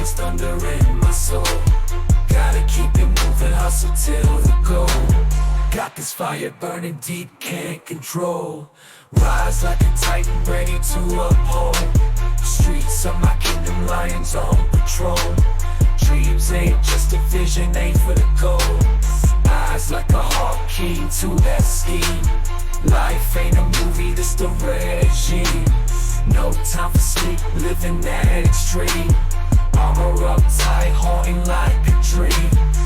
sounds thunder in my soul. Gotta keep it moving, hustle till the goal. Got this fire burning deep, can't control. Rise like a titan, ready to uphold. Streets of my kingdom, lions on patrol. Dreams ain't just a vision, aim for the goal. Eyes like a hawk, keen to that scheme. Life ain't a movie, this the regime. No time for sleep, living that extreme. Armor up tight, haunting like a dream.